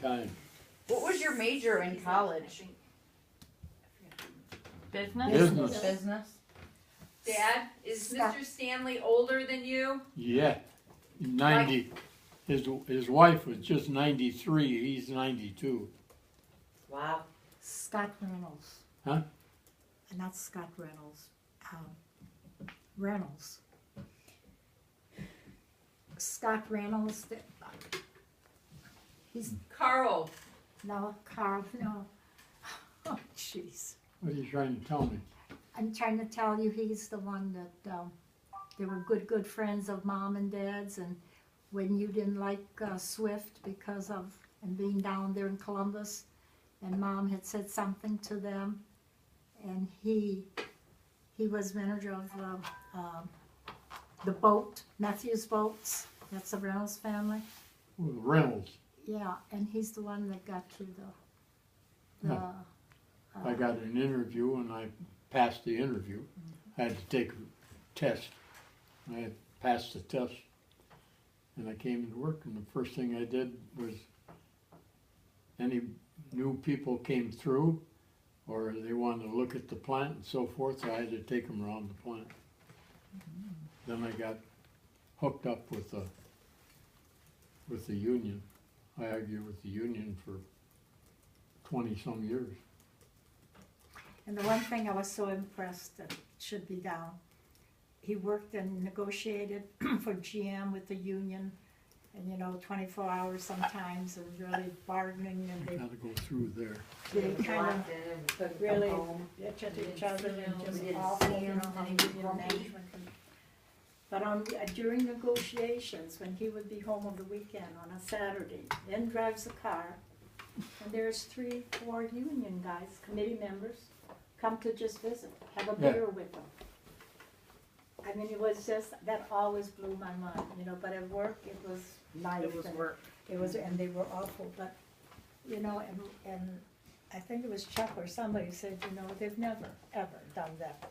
time. What was your major in college? Business? Business. Business? Dad, is Mr. Stanley older than you? Yeah, 90. His wife was just 93. He's 92. Wow. Scott Reynolds. Huh? Not Scott Reynolds. Reynolds. Scott Reynolds. He's Carl. no Carl. No. Oh, jeez. What are you trying to tell me? I'm trying to tell you, he's the one that they were good friends of Mom and Dad's, and when you didn't like Swift because of and being down there in Columbus, and Mom had said something to them, and he was manager of the boat, Matthews Boats. That's the Reynolds family. Well, Reynolds. Yeah, and he's the one that got you the I got an interview and I passed the interview. I had to take a test. I had passed the test. And I came into work, and the first thing I did was any new people came through or they wanted to look at the plant and so forth, so I had to take them around the plant. Then I got hooked up with the union. I argued with the union for 20-some years. And the one thing I was so impressed that should be down, he worked and negotiated for GM with the union, and 24 hours sometimes, and really bargaining, and I gotta go through there. they kind of really bitch at each other and just awful, how union management. But during negotiations, when he would be home on the weekend on a Saturday, then drives the car, and there's 3, 4 union guys, committee members, come to just visit, have a beer with them. I mean, it was just, that always blew my mind, but at work, it was life. It was work. It was, and they were awful, but, and I think it was Chuck or somebody said, they've never, ever done that.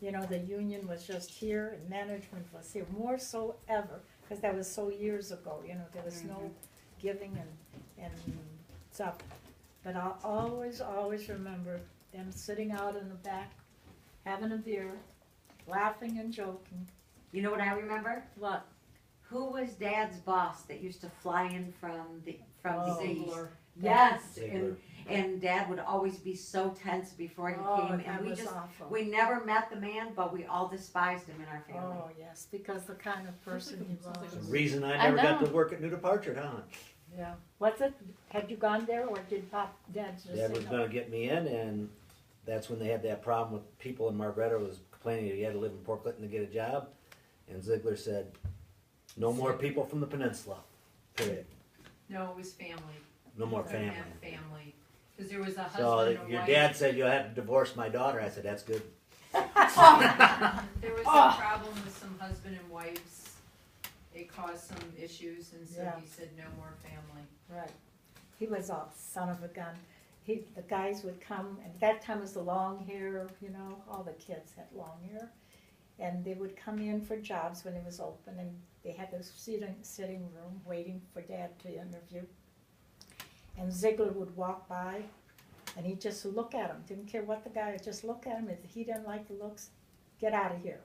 The union was just here and management was here, more so ever, because that was so years ago, there was no giving and stuff. But I'll always remember them sitting out in the back, having a beer, laughing and joking. You know what I remember? What? Who was Dad's boss that used to fly in from the east? Ziegler. Yes, Ziegler. and Dad would always be so tense before he came, that and was awful. we never met the man, but we all despised him in our family. Oh, yes, because the kind of person he The was. reason I I never got know. to work at New Departure, huh? Yeah. What's it? Had you gone there, or did Dad just Dad say was no? gonna get me in, and that's when they had that problem with people in Margaretta was complaining that he had to live in Port Clinton to get a job. And Ziegler said, no more people from the peninsula, period. No, it was family. No more They family. had family. Because there was a husband So and a your wife. dad said you'll have to divorce my daughter. I said, that's good. There was a problem with some husband and wives. It caused some issues, and so Yeah. he said no more family. Right. He was a son of a gun. The guys would come, and that time was the long hair, all the kids had long hair. And they would come in for jobs when it was open, and they had this sitting room waiting for Dad to interview. And Ziegler would walk by, and he'd just look at him, didn't care what the guy, would just look at him. If he didn't like the looks, get out of here.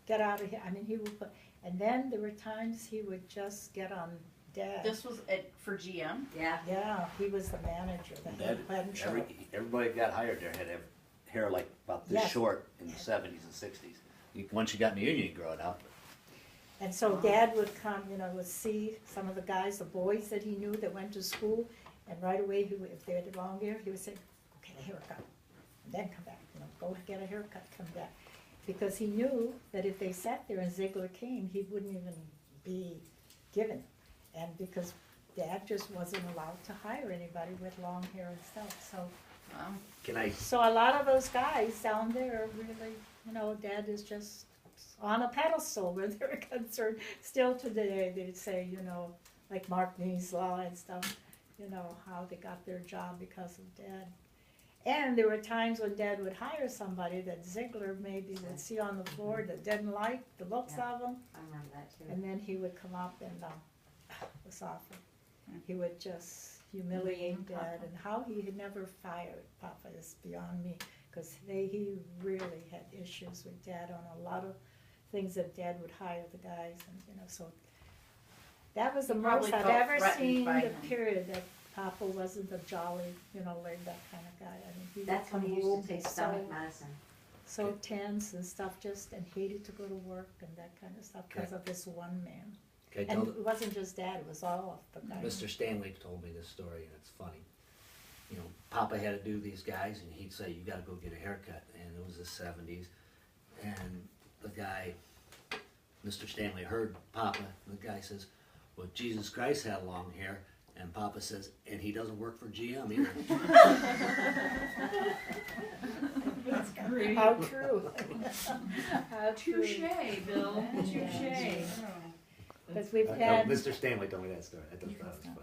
Get out of here. I mean, he would put, and then there were times he would just get on Dad. This was for GM. Yeah. Yeah, he was the manager, the head control. Everybody that got hired there had to have hair like about this Yes. short in the 70s and 60s. Once you got in the union, you grow it out. And so Dad would come, would see some of the guys, the boys that he knew that went to school, and right away, if they had long hair, he would say, "Go get a haircut," and then come back. Go get a haircut, come back, because he knew that if they sat there and Ziegler came, he wouldn't even be given, and because Dad just wasn't allowed to hire anybody with long hair and stuff. So, Wow. Can I, so a lot of those guys down there really, Dad is just on a pedestal where they're concerned. Still today, they'd say, like Mark Neeslaw and stuff, how they got their job because of Dad. And there were times when Dad would hire somebody that Ziegler maybe would see on the floor that didn't like the looks of them, I remember that too. and then he would come up and it was awful. He would just humiliate Dad, and how he had never fired Papa is beyond me, because he really had issues with Dad on a lot of things that Dad would hire the guys, and, you know, so that was the You most probably I've felt ever threatened seen by the him. period that Papa wasn't a jolly, you know, laid back kind of guy. I mean, he would That's when come he used home to take so- stomach medicine. so tense and stuff, just, and hated to go to work and that kind of stuff because Okay. of this one man. Okay, And tell it wasn't just Dad, it was all of the guys. Mr. Stanley told me this story, and it's funny. You know, Papa had to do these guys, and he'd say, "You got to go get a haircut," and it was the '70s, and the guy, Mr. Stanley, heard Papa. And the guy says, "Well, Jesus Christ had long hair," and Papa says, "And he doesn't work for GM either." That's great. How true. How true. Touche, Bill, touche. Because we've No, had, Mr. Stanley told me that story. I thought that was funny.